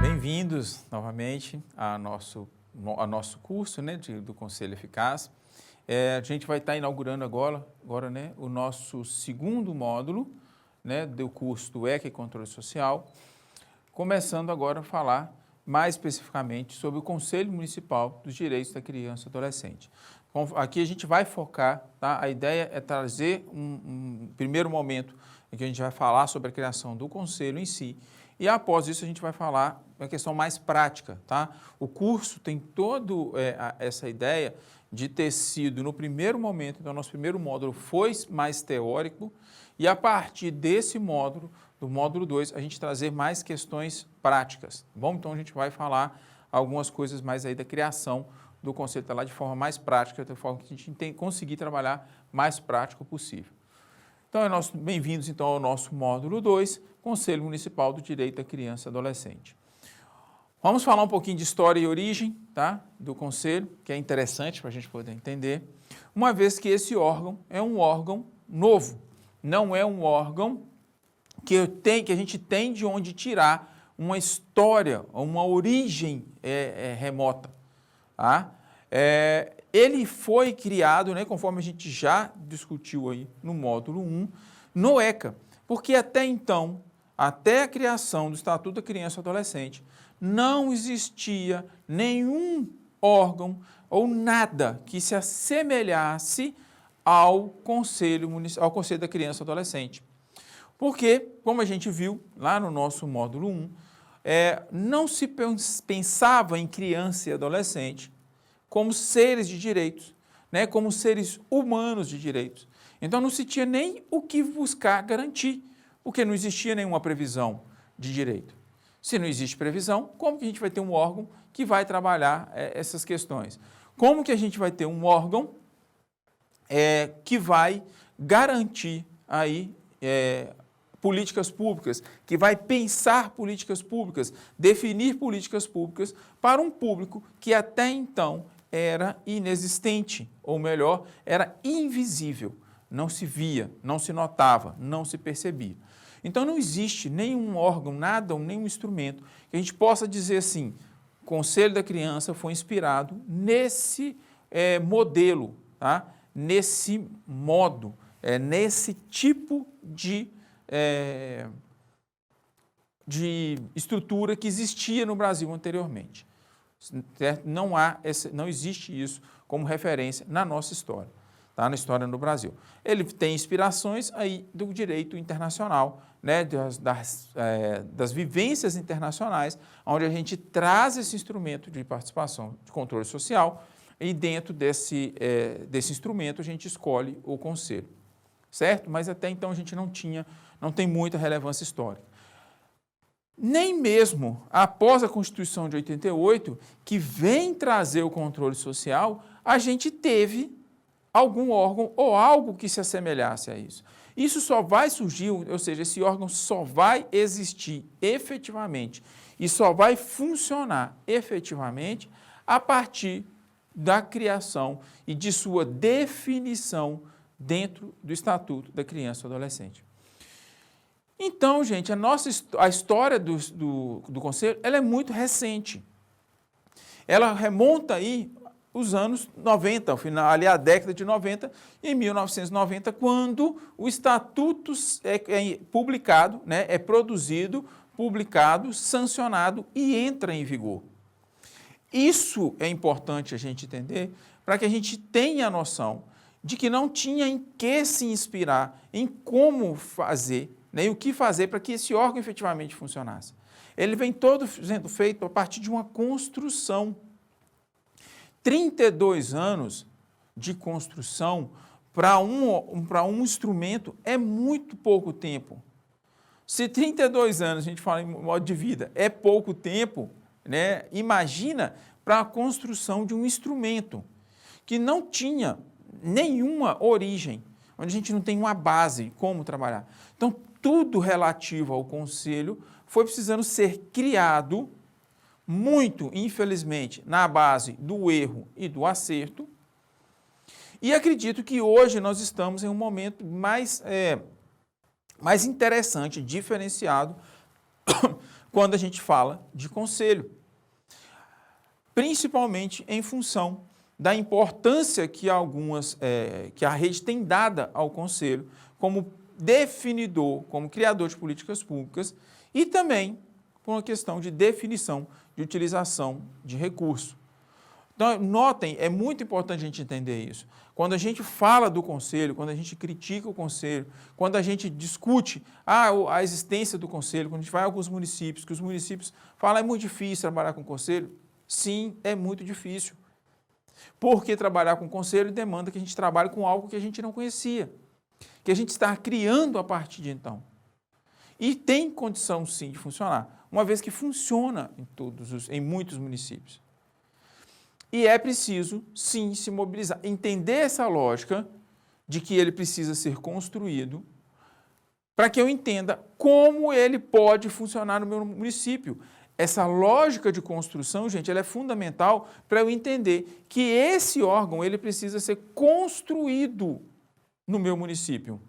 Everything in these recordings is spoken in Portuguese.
Bem-vindos novamente ao nosso curso, né, do Conselho Eficaz. A gente vai estar inaugurando agora, né, o nosso segundo módulo, né, do curso do ECA e Controle Social, começando agora a falar mais especificamente sobre o Conselho Municipal dos Direitos da Criança e Adolescente. Aqui a gente vai focar, tá? A ideia é trazer um primeiro momento em que a gente vai falar sobre a criação do Conselho em si, e após isso a gente vai falar uma questão mais prática, tá? O curso tem toda essa ideia de ter sido no primeiro momento, então nosso primeiro módulo foi mais teórico, e a partir desse módulo, do módulo 2, a gente trazer mais questões práticas, tá bom? Então a gente vai falar algumas coisas mais aí da criação do Conselho Tutelar de forma mais prática, de forma que a gente tem que conseguir trabalhar mais prático possível. Então, bem-vindos então ao nosso módulo 2, Conselho Municipal do Direito da Criança e Adolescente. Vamos falar um pouquinho de história e origem, tá, do Conselho, que é interessante para a gente poder entender, uma vez que esse órgão é um órgão novo, não é um órgão que a gente tem de onde tirar uma história, uma origem remota. Tá? Ele foi criado, né, conforme a gente já discutiu aí no módulo 1, no ECA, porque até então, até a criação do Estatuto da Criança e Adolescente, não existia nenhum órgão ou nada que se assemelhasse ao Conselho da Criança e Adolescente. Porque, como a gente viu lá no nosso módulo 1, não se pensava em criança e adolescente como seres de direitos, né, como seres humanos de direitos. Então não se tinha nem o que buscar garantir, porque não existia nenhuma previsão de direito. Se não existe previsão, como que a gente vai ter um órgão que vai trabalhar essas questões? Como que a gente vai ter um órgão que vai garantir aí políticas públicas, que vai pensar políticas públicas, definir políticas públicas para um público que até então era inexistente, ou melhor, era invisível, não se via, não se notava, não se percebia. Então não existe nenhum órgão, nada, nenhum instrumento que a gente possa dizer assim, o Conselho da Criança foi inspirado nesse modelo, tá? Nesse modo, nesse tipo de estrutura que existia no Brasil anteriormente. Certo? Não existe isso como referência na nossa história, tá? Na história no Brasil. Ele tem inspirações aí do direito internacional, né? Das vivências internacionais, onde a gente traz esse instrumento de participação de controle social e dentro desse instrumento a gente escolhe o conselho, certo? Mas até então a gente não tem muita relevância histórica. Nem mesmo após a Constituição de 88, que vem trazer o controle social, a gente teve algum órgão ou algo que se assemelhasse a isso. Isso só vai surgir, ou seja, esse órgão só vai existir efetivamente e só vai funcionar efetivamente a partir da criação e de sua definição dentro do Estatuto da Criança e Adolescente. Então, gente, a história do Conselho ela é muito recente. Ela remonta aí os anos 90, ali a década de 90, em 1990, quando o Estatuto é publicado, né, é produzido, publicado, sancionado e entra em vigor. Isso é importante a gente entender para que a gente tenha a noção de que não tinha em que se inspirar, em como fazer, nem o que fazer para que esse órgão efetivamente funcionasse. Ele vem todo sendo feito a partir de uma construção. 32 anos de construção para um instrumento é muito pouco tempo. Se 32 anos, a gente fala em modo de vida, é pouco tempo, né? Imagina para a construção de um instrumento que não tinha nenhuma origem, onde a gente não tem uma base como trabalhar. Então, tudo relativo ao Conselho foi precisando ser criado, muito, infelizmente, na base do erro e do acerto. E acredito que hoje nós estamos em um momento mais mais interessante, diferenciado, quando a gente fala de conselho. Principalmente em função da importância que que a rede tem dada ao conselho como definidor, como criador de políticas públicas e também por uma questão de definição de utilização de recursos. Então, notem, é muito importante a gente entender isso. Quando a gente fala do conselho, quando a gente critica o conselho, quando a gente discute a existência do conselho, quando a gente vai a alguns municípios, que os municípios falam é muito difícil trabalhar com o conselho, sim, é muito difícil. Porque trabalhar com conselho demanda que a gente trabalhe com algo que a gente não conhecia, que a gente está criando a partir de então. E tem condição, sim, de funcionar, uma vez que funciona em muitos municípios. E é preciso, sim, se mobilizar, entender essa lógica de que ele precisa ser construído para que eu entenda como ele pode funcionar no meu município. Essa lógica de construção, gente, ela é fundamental para eu entender que esse órgão ele precisa ser construído no meu município.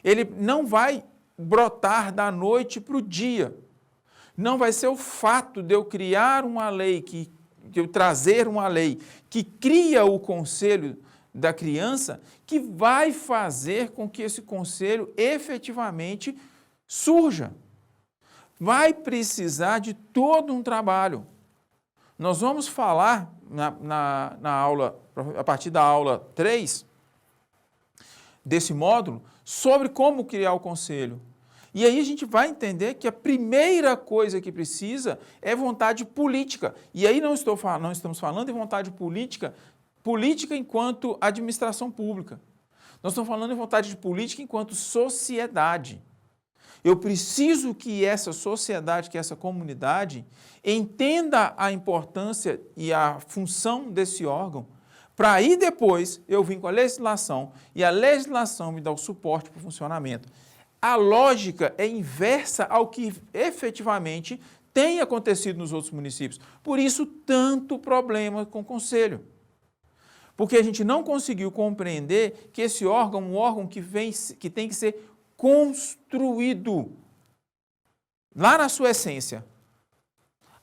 Ele não vai brotar da noite para o dia. Não vai ser o fato de eu criar uma lei de eu trazer uma lei que cria o conselho da criança, que vai fazer com que esse conselho efetivamente surja. Vai precisar de todo um trabalho. Nós vamos falar na aula, a partir da aula 3, desse módulo, sobre como criar o conselho. E aí a gente vai entender que a primeira coisa que precisa é vontade política. E aí não estamos falando de vontade política enquanto administração pública. Nós estamos falando de vontade de política enquanto sociedade. Eu preciso que essa sociedade, que essa comunidade, entenda a importância e a função desse órgão, para aí depois eu vim com a legislação e a legislação me dá o suporte para o funcionamento. A lógica é inversa ao que efetivamente tem acontecido nos outros municípios. Por isso, tanto problema com o conselho. Porque a gente não conseguiu compreender que esse órgão é um órgão que tem que ser construído lá na sua essência.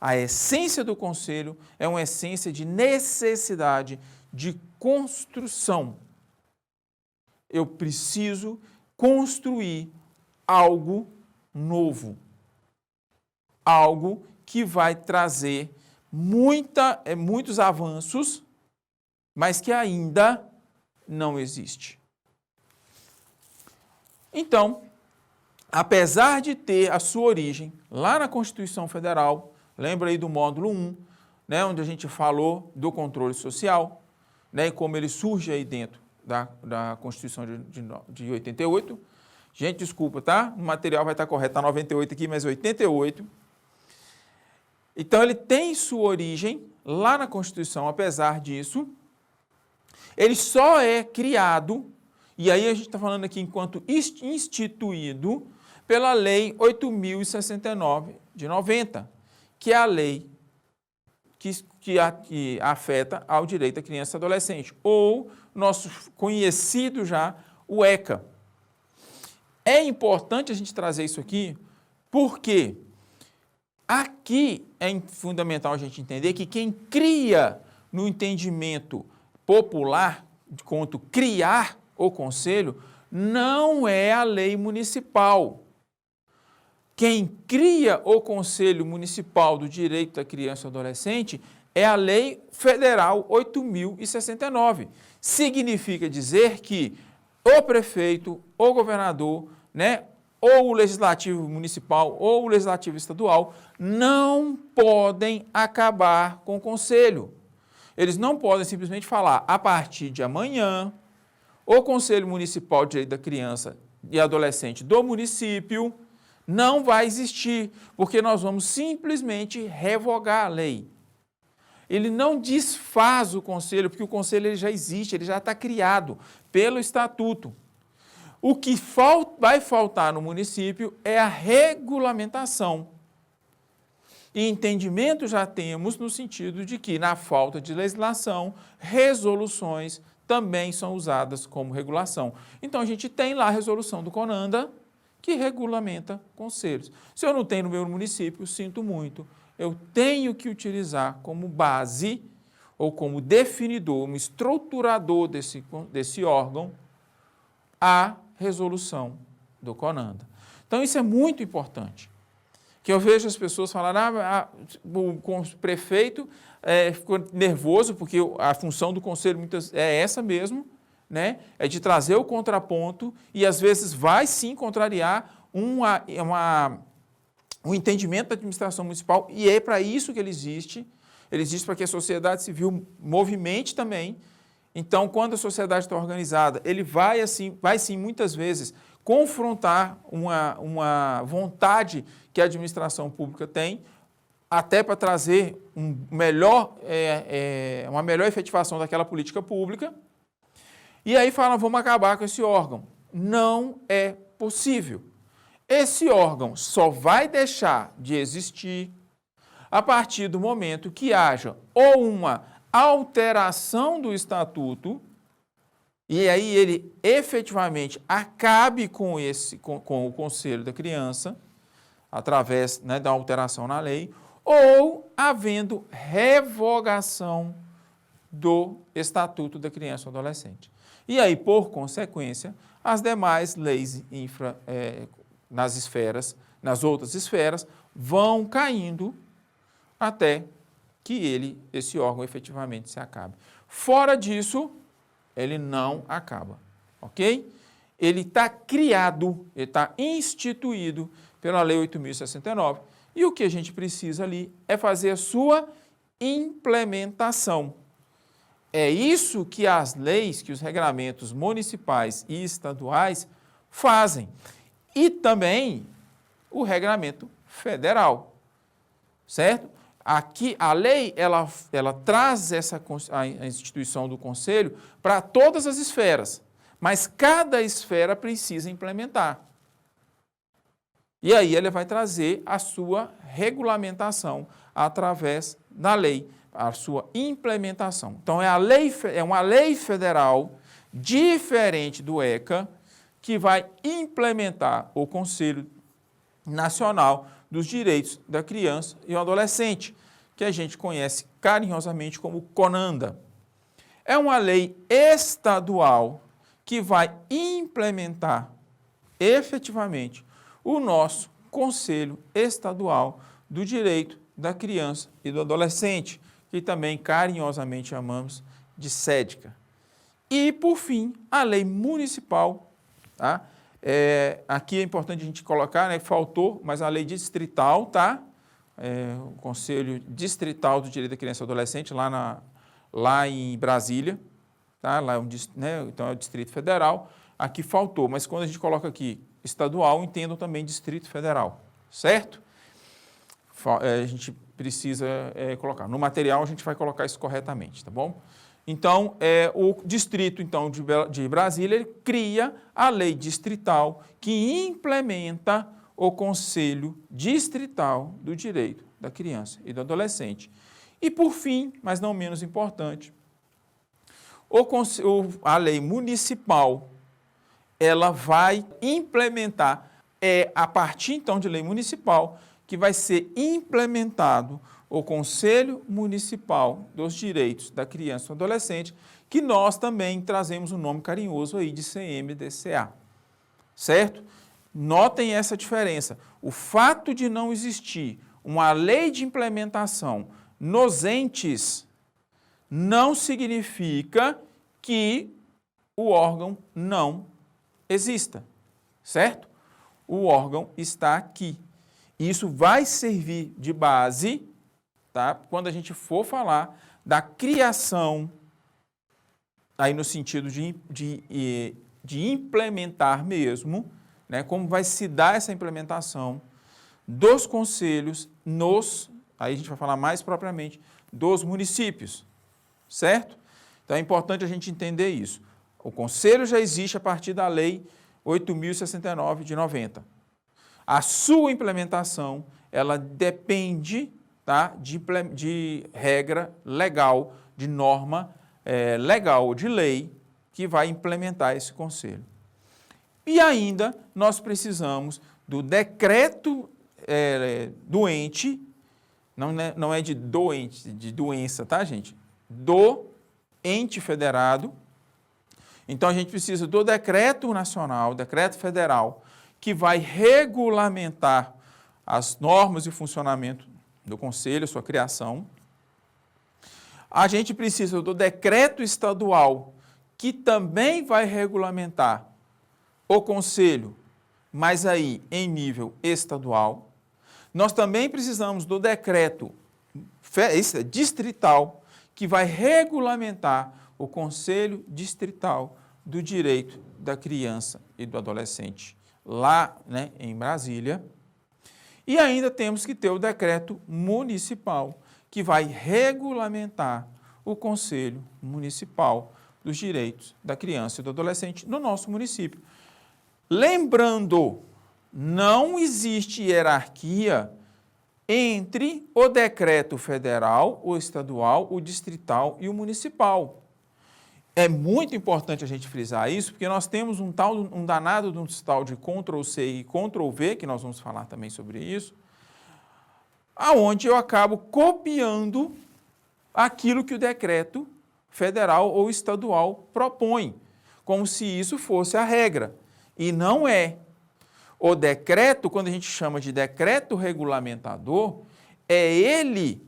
A essência do conselho é uma essência de necessidade de construção. Eu preciso construir algo novo, algo que vai trazer muitos avanços, mas que ainda não existe. Então, apesar de ter a sua origem lá na Constituição Federal, lembra aí do módulo 1, né, onde a gente falou do controle social, né, e como ele surge aí dentro da Constituição de 88. Gente, desculpa, tá? O material vai estar correto, está 98 aqui, mas 88. Então, ele tem sua origem lá na Constituição, apesar disso, ele só é criado, e aí a gente está falando aqui enquanto instituído, pela Lei 8.069 de 90, que é a lei que afeta ao direito da criança e adolescente, ou nosso conhecido já, o ECA. É importante a gente trazer isso aqui, porque aqui é fundamental a gente entender que quem cria no entendimento popular, quanto criar o conselho, não é a lei municipal. Quem cria o Conselho Municipal do Direito da Criança e Adolescente é a Lei Federal 8.069. Significa dizer que o prefeito, o governador, né, ou o legislativo municipal ou o legislativo estadual não podem acabar com o conselho. Eles não podem simplesmente falar, a partir de amanhã, o Conselho Municipal de Direito da Criança e Adolescente do município não vai existir, porque nós vamos simplesmente revogar a lei. Ele não desfaz o conselho, porque o conselho ele já existe, ele já está criado pelo estatuto. O que vai faltar no município é a regulamentação. E entendimento já temos no sentido de que, na falta de legislação, resoluções também são usadas como regulação. Então, a gente tem lá a resolução do CONANDA, que regulamenta conselhos. Se eu não tenho no meu município, sinto muito, eu tenho que utilizar como base ou como definidor, um estruturador desse órgão, a resolução do CONANDA. Então, isso é muito importante. Que eu vejo as pessoas falarem, o prefeito ficou nervoso, porque a função do conselho é essa mesmo, né? É de trazer o contraponto e, às vezes, vai sim contrariar um entendimento da administração municipal, e é para isso que ele existe. Ele existe para que a sociedade civil movimente também. Então, quando a sociedade está organizada, ele vai sim, muitas vezes, confrontar uma vontade que a administração pública tem, até para trazer uma melhor efetivação daquela política pública. E aí falam, vamos acabar com esse órgão. Não é possível. Esse órgão só vai deixar de existir a partir do momento que haja ou uma alteração do estatuto, e aí ele efetivamente acabe com o Conselho da Criança, através, né, da alteração na lei, ou havendo revogação do Estatuto da Criança e do Adolescente. E aí, por consequência, as demais leis nas outras esferas, vão caindo até que esse órgão efetivamente se acabe. Fora disso, ele não acaba, ok? Ele está criado, ele está instituído pela Lei 8.069, e o que a gente precisa ali é fazer a sua implementação. É isso que as leis, que os regulamentos municipais e estaduais fazem. E também o regulamento federal, certo? Aqui, a lei, ela traz a instituição do Conselho para todas as esferas, mas cada esfera precisa implementar. E aí ele vai trazer a sua regulamentação através da lei, a sua implementação. Então, é uma lei federal diferente do ECA que vai implementar o Conselho Nacional dos Direitos da Criança e do Adolescente, que a gente conhece carinhosamente como CONANDA. É uma lei estadual que vai implementar efetivamente o nosso Conselho Estadual do Direito da Criança e do Adolescente, que também carinhosamente chamamos de SEDCA. E, por fim, a lei municipal, tá? Aqui é importante a gente colocar, né, faltou, mas a lei distrital, tá? O Conselho Distrital do Direito da Criança e do Adolescente, lá em Brasília, tá? Lá, né, então é o Distrito Federal. Aqui faltou, mas quando a gente coloca aqui estadual, entendam também Distrito Federal, certo? A gente precisa colocar. No material a gente vai colocar isso corretamente, tá bom? Então, o Distrito de Brasília ele cria a lei distrital que implementa o Conselho Distrital do Direito da Criança e do Adolescente. E, por fim, mas não menos importante, a lei municipal ela vai implementar, a partir então de lei municipal, que vai ser implementado o Conselho Municipal dos Direitos da Criança e do Adolescente, que nós também trazemos um nome carinhoso aí de CMDCA, certo? Notem essa diferença. O fato de não existir uma lei de implementação nos entes não significa que o órgão não exista, certo? O órgão está aqui. Isso vai servir de base, tá? Quando a gente for falar da criação, aí no sentido de implementar mesmo, né? Como vai se dar essa implementação dos conselhos aí a gente vai falar mais propriamente, dos municípios, certo? Então é importante a gente entender isso. O conselho já existe a partir da Lei 8.069 de 90. A sua implementação, ela depende, tá, de regra legal, de norma legal ou de lei que vai implementar esse conselho. E ainda nós precisamos do decreto do ente, não é de doente, de doença, tá, gente? Do ente federado. Então, a gente precisa do decreto nacional, decreto federal, que vai regulamentar as normas e funcionamento do conselho, sua criação. A gente precisa do decreto estadual, que também vai regulamentar o conselho, mas aí em nível estadual. Nós também precisamos do decreto distrital, que vai regulamentar o Conselho Distrital do Direito da Criança e do Adolescente, lá, né, em Brasília. E ainda temos que ter o decreto municipal, que vai regulamentar o Conselho Municipal dos Direitos da Criança e do Adolescente no nosso município. Lembrando, não existe hierarquia entre o decreto federal, o estadual, o distrital e o municipal. É muito importante a gente frisar isso, porque nós temos um danado de um tal de Ctrl+C e Ctrl+V, que nós vamos falar também sobre isso, aonde eu acabo copiando aquilo que o decreto federal ou estadual propõe, como se isso fosse a regra. E não é. O decreto, quando a gente chama de decreto regulamentador, é ele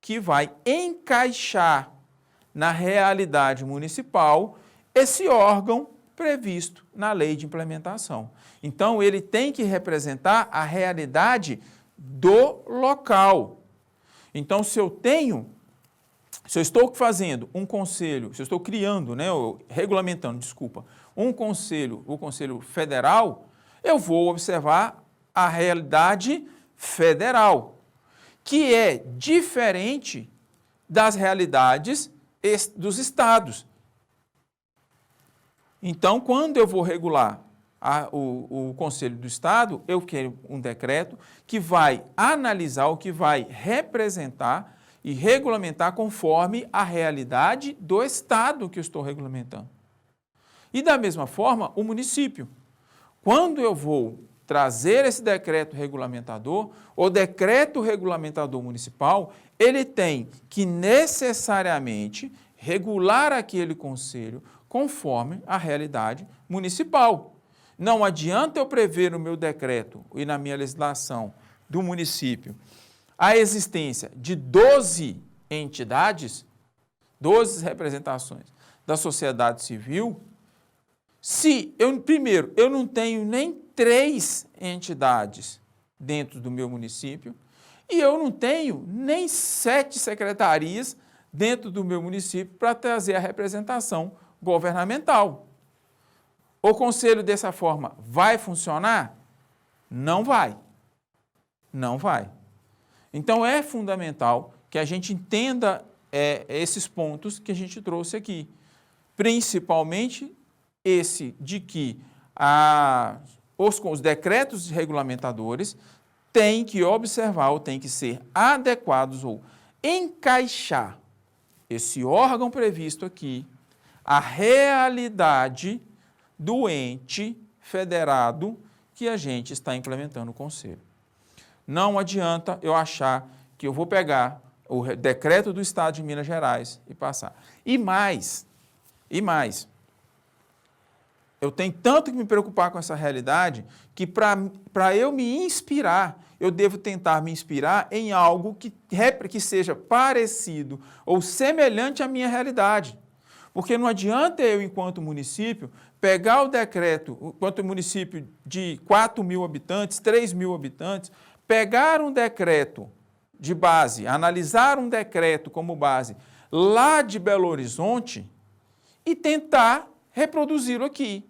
que vai encaixar na realidade municipal esse órgão previsto na lei de implementação. Então, ele tem que representar a realidade do local. Então, se eu estou fazendo um conselho, se eu estou criando, né, regulamentando, desculpa, um conselho, o Conselho Federal, eu vou observar a realidade federal, que é diferente das realidades dos estados. Então, quando eu vou regular o Conselho do Estado, eu quero um decreto que vai analisar, o que vai representar e regulamentar conforme a realidade do estado que eu estou regulamentando. E da mesma forma, o município. Quando eu vou trazer esse decreto regulamentador, o decreto regulamentador municipal, ele tem que necessariamente regular aquele conselho conforme a realidade municipal. Não adianta eu prever no meu decreto e na minha legislação do município a existência de 12 entidades, 12 representações da sociedade civil, se eu não tenho nem 3 entidades dentro do meu município e eu não tenho nem 7 secretarias dentro do meu município para trazer a representação governamental. O conselho dessa forma vai funcionar? Não vai. Não vai. Então é fundamental que a gente entenda esses pontos que a gente trouxe aqui, principalmente esse de que os decretos regulamentadores têm que observar ou têm que ser adequados ou encaixar esse órgão previsto aqui, a realidade do ente federado que a gente está implementando o conselho. Não adianta eu achar que eu vou pegar o decreto do Estado de Minas Gerais e passar. E mais, eu tenho tanto que me preocupar com essa realidade que para eu me inspirar, eu devo tentar me inspirar em algo que seja parecido ou semelhante à minha realidade. Porque não adianta eu, enquanto município, pegar o decreto, enquanto município de 4.000 habitantes, 3.000 habitantes, pegar um decreto de base, analisar um decreto como base lá de Belo Horizonte e tentar reproduzi-lo aqui.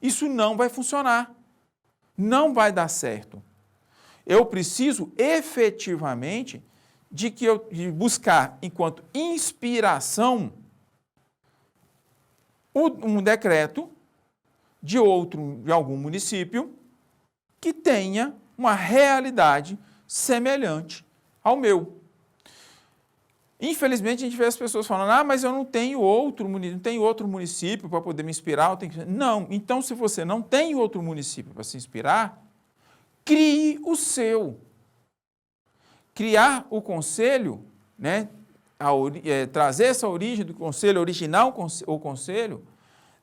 Isso não vai funcionar, não vai dar certo. Eu preciso efetivamente de buscar, enquanto inspiração, um decreto de algum município que tenha uma realidade semelhante ao meu. Infelizmente, a gente vê as pessoas falando, mas eu não tenho outro município para poder me inspirar. Eu tenho que... Não, então se você não tem outro município para se inspirar, crie o seu. Criar o conselho, né, trazer essa origem do conselho, originar o conselho,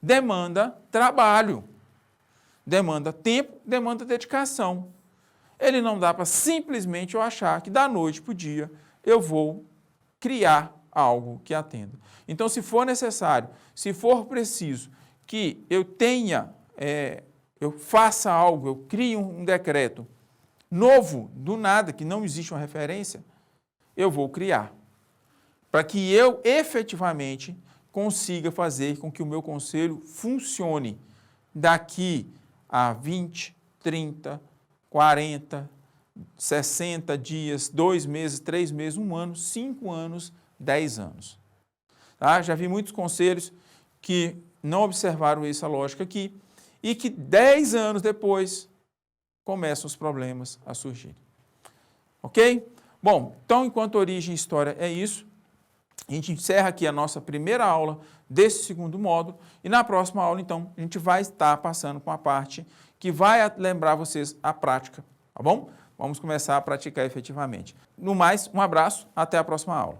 demanda trabalho, demanda tempo, demanda dedicação. Ele não dá para simplesmente eu achar que da noite para o dia eu vou criar algo que atenda. Então, se for necessário, se for preciso que eu eu faça algo, eu crie um decreto novo, do nada, que não existe uma referência, eu vou criar. Para que eu efetivamente consiga fazer com que o meu conselho funcione daqui a 20, 30, 40, 60 dias, 2 meses, 3 meses, 1 ano, 5 anos, 10 anos. Tá? Já vi muitos conselhos que não observaram essa lógica aqui e que 10 anos depois começam os problemas a surgir. Ok? Bom, então, enquanto origem e história é isso, a gente encerra aqui a nossa primeira aula desse segundo módulo e na próxima aula, então, a gente vai estar passando com a parte que vai lembrar vocês a prática, tá bom? Vamos começar a praticar efetivamente. No mais, um abraço, até a próxima aula.